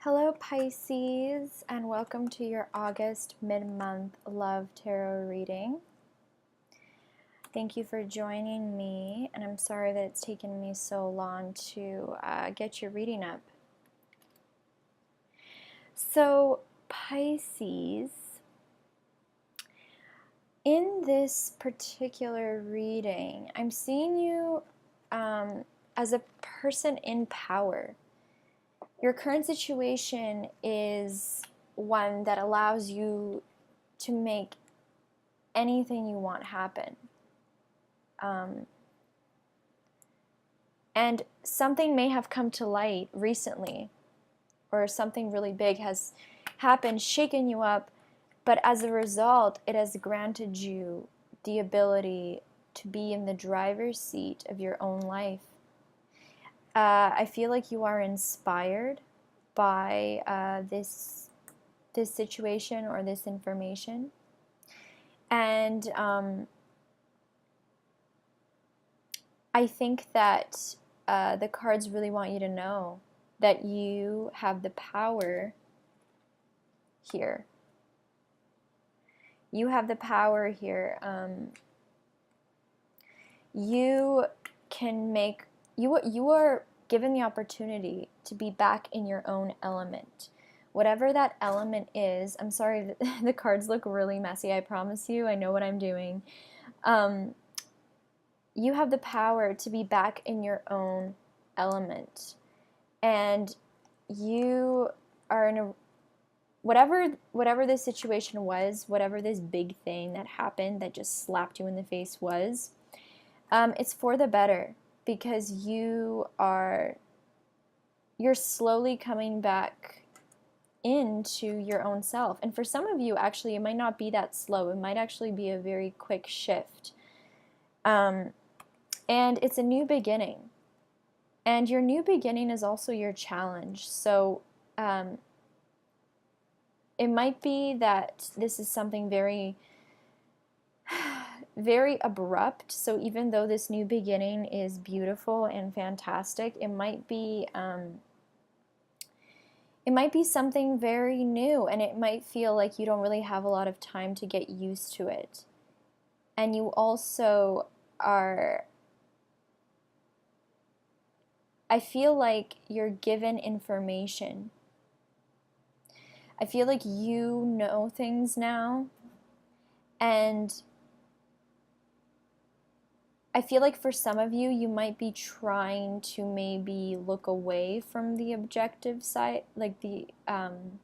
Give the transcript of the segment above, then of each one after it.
Hello, Pisces, and welcome to your August mid-month love tarot reading. Thank you for joining me, and I'm sorry that it's taken me so long to get your reading up. So, Pisces, in this particular reading, I'm seeing you as a person in power. Your current situation is one that allows you to make anything you want happen. And something may have come to light recently, or something really big has happened, shaken you up, but as a result, it has granted you the ability to be in the driver's seat of your own life. I feel like you are inspired by this situation or this information, and I think that the cards really want you to know that you have the power here. You have the power here. You can make you are given the opportunity to be back in your own element. Whatever that element is, I'm sorry, the cards look really messy, I promise you, I know what I'm doing. You have the power to be back in your own element. And you are in a, whatever this situation was, whatever this big thing that happened that just slapped you in the face was, it's for the better, because you're slowly coming back into your own self. And for some of you, actually, it might not be that slow. It might actually be a very quick shift. And it's a new beginning. And your new beginning is also your challenge. So it might be that this is something very, very abrupt. So even though this new beginning is beautiful and fantastic, it might be something very new, and it might feel like you don't really have a lot of time to get used to it. And you also are, I feel like you're given information. I feel like you know things now, and I feel like for some of you, you might be trying to maybe look away from the objective side, like the kind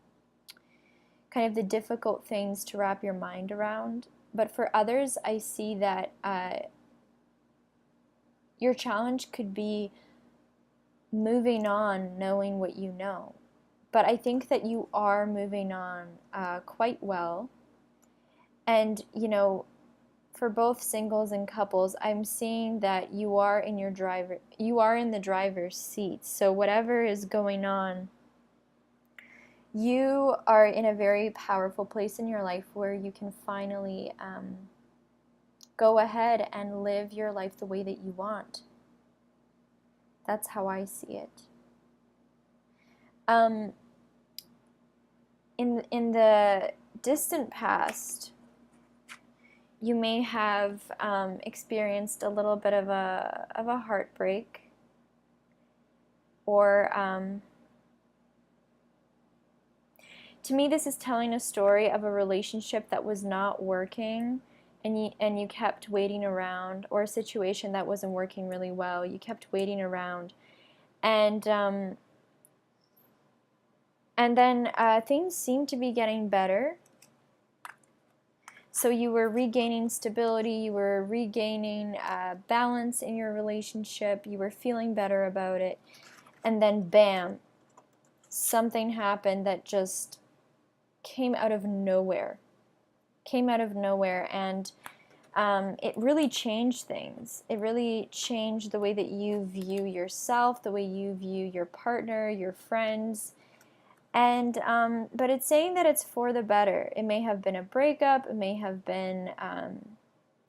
of the difficult things to wrap your mind around. But for others, I see that your challenge could be moving on, knowing what you know. But I think that you are moving on quite well. And, you know, for both singles and couples, I'm seeing that you are in the driver's seat. So whatever is going on, you are in a very powerful place in your life where you can finally go ahead and live your life the way that you want. That's how I see it. In the distant past, you may have experienced a little bit of a heartbreak, or to me, this is telling a story of a relationship that was not working, and you kept waiting around, or a situation that wasn't working really well. You kept waiting around, and then things seemed to be getting better. So you were regaining stability, you were regaining balance in your relationship, you were feeling better about it, and then bam, something happened that just came out of nowhere. And it really changed things. It really changed the way that you view yourself, the way you view your partner, your friends. And but it's saying that it's for the better. It may have been a breakup. It may have been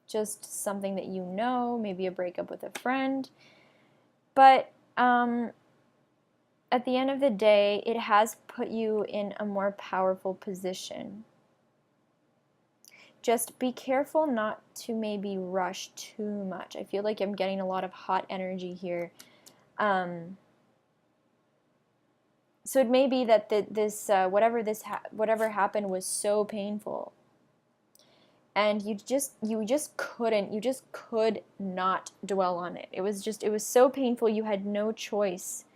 just something that you know, maybe a breakup with a friend. But at the end of the day, it has put you in a more powerful position. Just be careful not to maybe rush too much. I feel like I'm getting a lot of hot energy here. So it may be that whatever happened was so painful, and you just could not dwell on it. It was so painful, you had no choice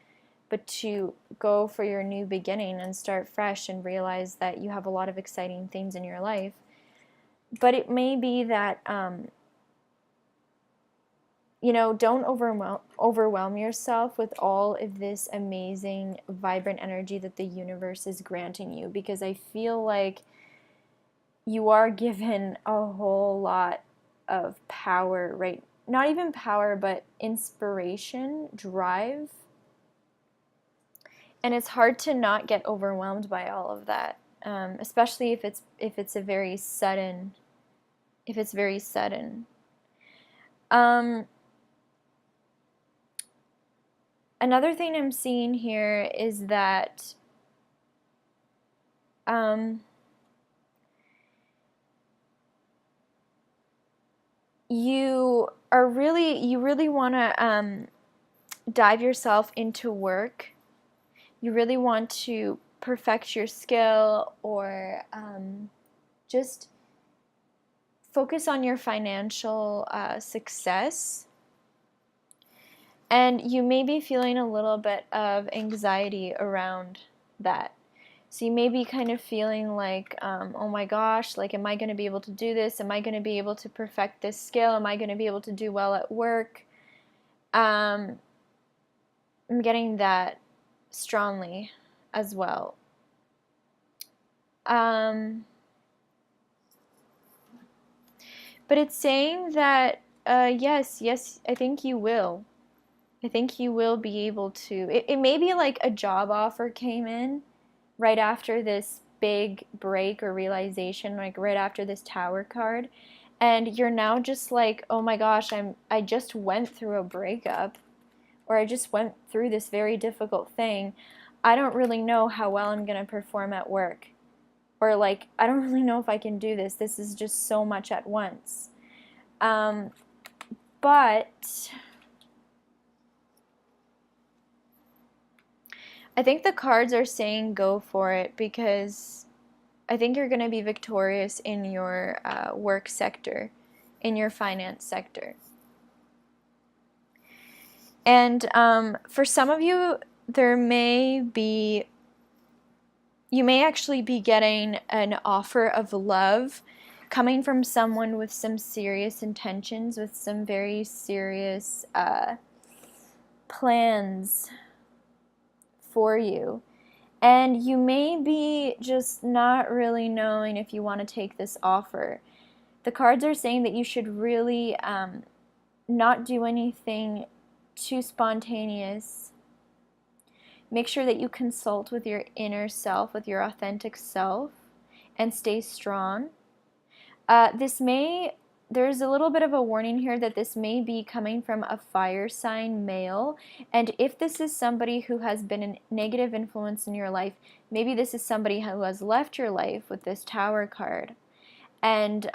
but to go for your new beginning and start fresh and realize that you have a lot of exciting things in your life. But it may be that don't overwhelm yourself with all of this amazing, vibrant energy that the universe is granting you, because I feel like you are given a whole lot of power, right? Not even power, but inspiration, drive. And it's hard to not get overwhelmed by all of that, especially if it's very sudden. Another thing I'm seeing here is that you really want to dive yourself into work. You really want to perfect your skill, or just focus on your financial success. And you may be feeling a little bit of anxiety around that. So you may be kind of feeling like, oh my gosh, like, am I going to be able to do this? Am I going to be able to perfect this skill? Am I going to be able to do well at work? I'm getting that strongly as well. But it's saying that, yes, I think you will. I think you will be able to. It may be like a job offer came in right after this big break or realization, like right after this Tower card, and you're now just like, oh my gosh, I just went through a breakup, or I just went through this very difficult thing. I don't really know how well I'm going to perform at work, or like, I don't really know if I can do this. This is just so much at once. But I think the cards are saying go for it, because I think you're going to be victorious in your work sector, in your finance sector. And for some of you, you may actually be getting an offer of love coming from someone with some serious intentions, with some very serious plans for you. And you may be just not really knowing if you want to take this offer. The cards are saying that you should really not do anything too spontaneous. Make sure that you consult with your inner self, with your authentic self, and stay strong. There's a little bit of a warning here that this may be coming from a fire sign male. And if this is somebody who has been a negative influence in your life, maybe this is somebody who has left your life with this Tower card. And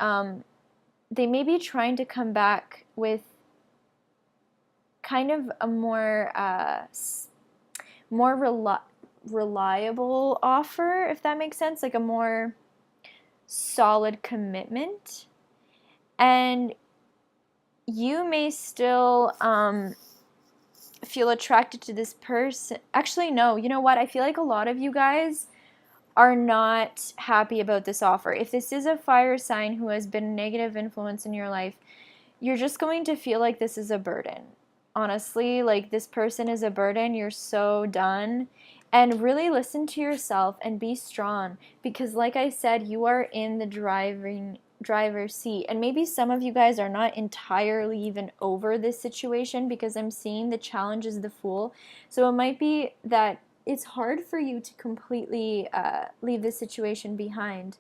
they may be trying to come back with kind of a more reliable offer, if that makes sense, like a more solid commitment. And you may still feel attracted to this person. Actually, no, you know what? I feel like a lot of you guys are not happy about this offer. If this is a fire sign who has been a negative influence in your life, you're just going to feel like this is a burden. Honestly, like, this person is a burden. You're so done. And really listen to yourself and be strong, because like I said, you are in the driver's seat. And maybe some of you guys are not entirely even over this situation, because I'm seeing the challenge is the fool. So it might be that it's hard for you to completely leave this situation behind.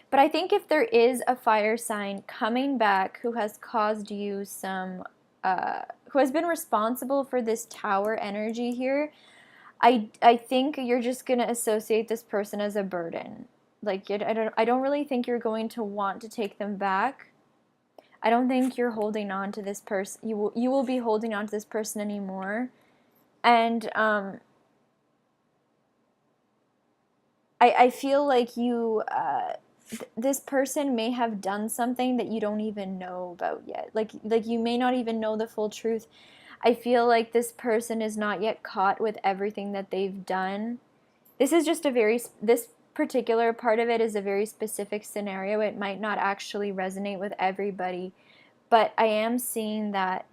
But I think if there is a fire sign coming back who has caused you some who has been responsible for this Tower energy here, I think you're just gonna associate this person as a burden. Like I don't really think you're going to want to take them back. I don't think you're holding on to this person. You will be holding on to this person anymore. And I feel like this person may have done something that you don't even know about yet. Like you may not even know the full truth. I feel like this person is not yet caught with everything that they've done. This is just this particular part of it is a very specific scenario. It might not actually resonate with everybody, but I am seeing that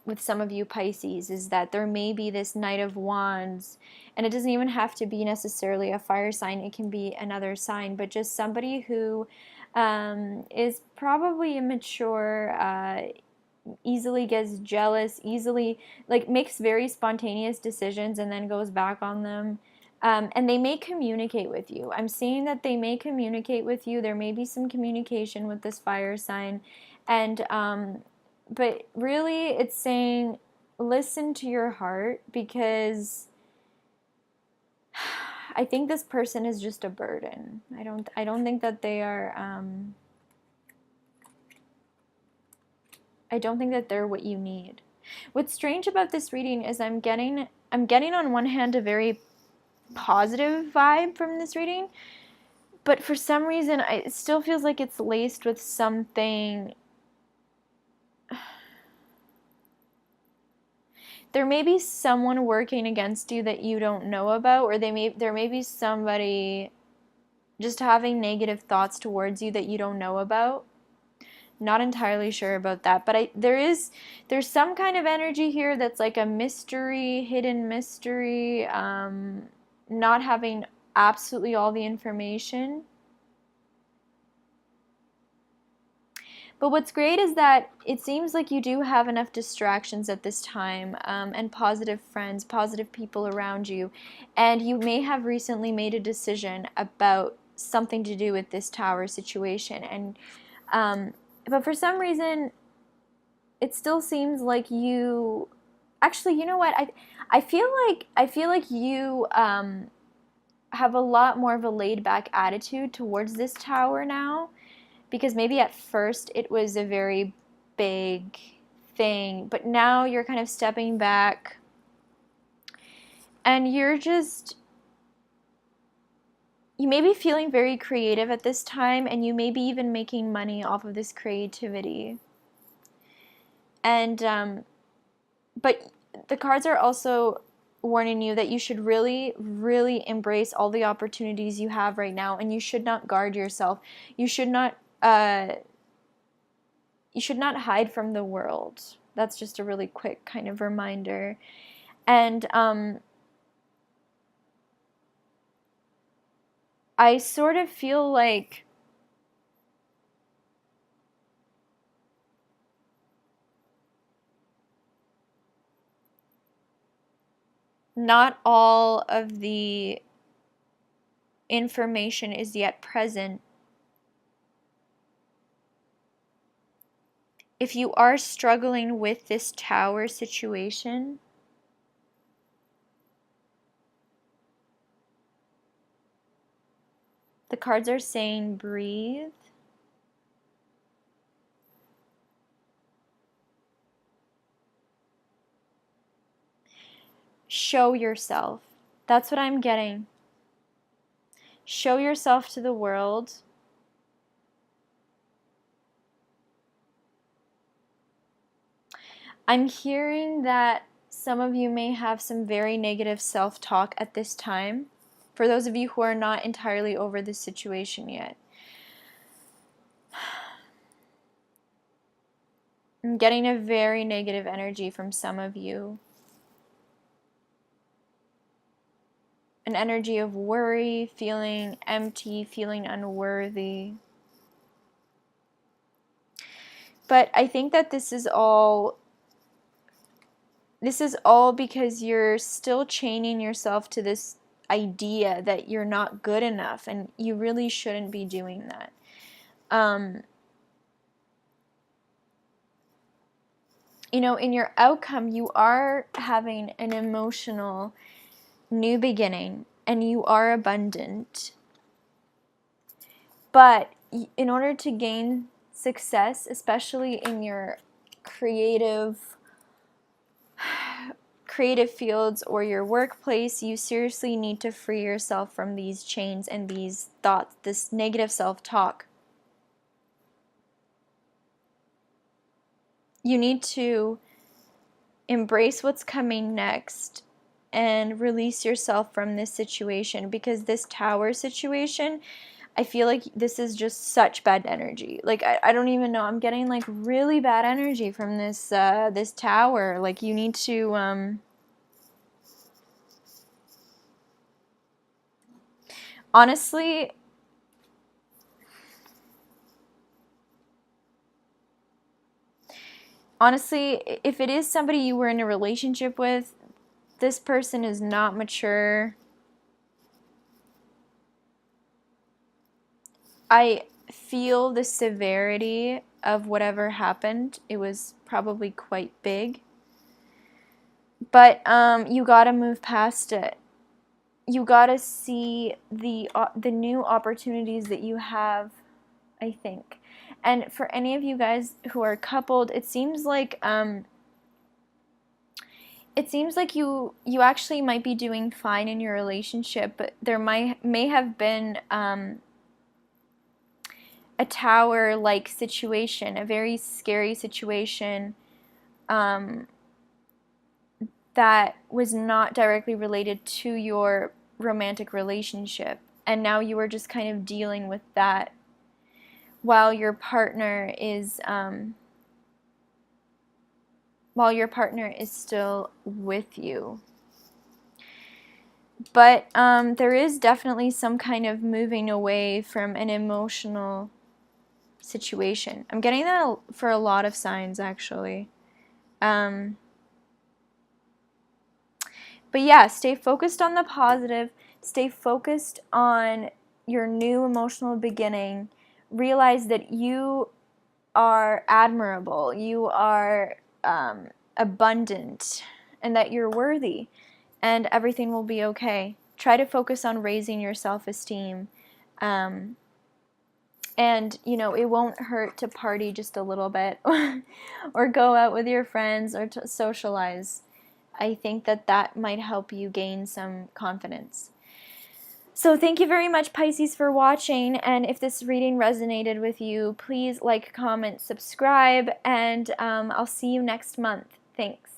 with some of you Pisces is that there may be this Knight of Wands, and it doesn't even have to be necessarily a fire sign. It can be another sign, but just somebody who is probably immature, easily gets jealous, easily like makes very spontaneous decisions and then goes back on them. And they may communicate with you. I'm seeing that they may communicate with you. There may be some communication with this fire sign. And, but really it's saying, listen to your heart, because I think this person is just a burden. I don't think that they are, I don't think that they're what you need. What's strange about this reading is I'm getting on one hand a very positive vibe from this reading, but for some reason it still feels like it's laced with something. There may be someone working against you that you don't know about, or there may be somebody just having negative thoughts towards you that you don't know about. Not entirely sure about that, but there's some kind of energy here that's like a mystery, hidden mystery, not having absolutely all the information. But what's great is that it seems like you do have enough distractions at this time, and positive friends, positive people around you, and you may have recently made a decision about something to do with this tower situation, and but for some reason, it still seems like you. Actually, you know what? I feel like you have a lot more of a laid back attitude towards this tower now, because maybe at first it was a very big thing, but now you're kind of stepping back, and you may be feeling very creative at this time, and you may be even making money off of this creativity. And but the cards are also warning you that you should really, really embrace all the opportunities you have right now, and you should not guard yourself. You should not hide from the world. That's just a really quick kind of reminder. And I sort of feel like not all of the information is yet present. If you are struggling with this tower situation, the cards are saying breathe. Show yourself. That's what I'm getting. Show yourself to the world. I'm hearing that some of you may have some very negative self-talk at this time, for those of you who are not entirely over this situation yet. I'm getting a very negative energy from some of you. An energy of worry, feeling empty, feeling unworthy. But I think that this is all because you're still chaining yourself to this idea that you're not good enough, and you really shouldn't be doing that. you know, in your outcome, you are having an emotional new beginning and you are abundant. But in order to gain success, especially in your creative fields or your workplace, you seriously need to free yourself from these chains and these thoughts, this negative self-talk. You need to embrace what's coming next and release yourself from this situation, because this tower situation, I feel like this is just such bad energy. Like, I don't even know. I'm getting like really bad energy from this this tower. Like, you need to honestly, if it is somebody you were in a relationship with, this person is not mature. I feel the severity of whatever happened. It was probably quite big. But you gotta move past it. You gotta see the new opportunities that you have, I think. And for any of you guys who are coupled, it seems like you actually might be doing fine in your relationship, but there may have been a tower-like situation, a very scary situation that was not directly related to your romantic relationship, and now you are just kind of dealing with that while your partner is still with you. But there is definitely some kind of moving away from an emotional situation. I'm getting that for a lot of signs, actually. But yeah, stay focused on the positive. Stay focused on your new emotional beginning. Realize that you are admirable. You are abundant, and that you're worthy, and everything will be okay. Try to focus on raising your self-esteem. And, you know, it won't hurt to party just a little bit or go out with your friends or to socialize. I think that might help you gain some confidence. So thank you very much, Pisces, for watching. And if this reading resonated with you, please like, comment, subscribe, and I'll see you next month. Thanks.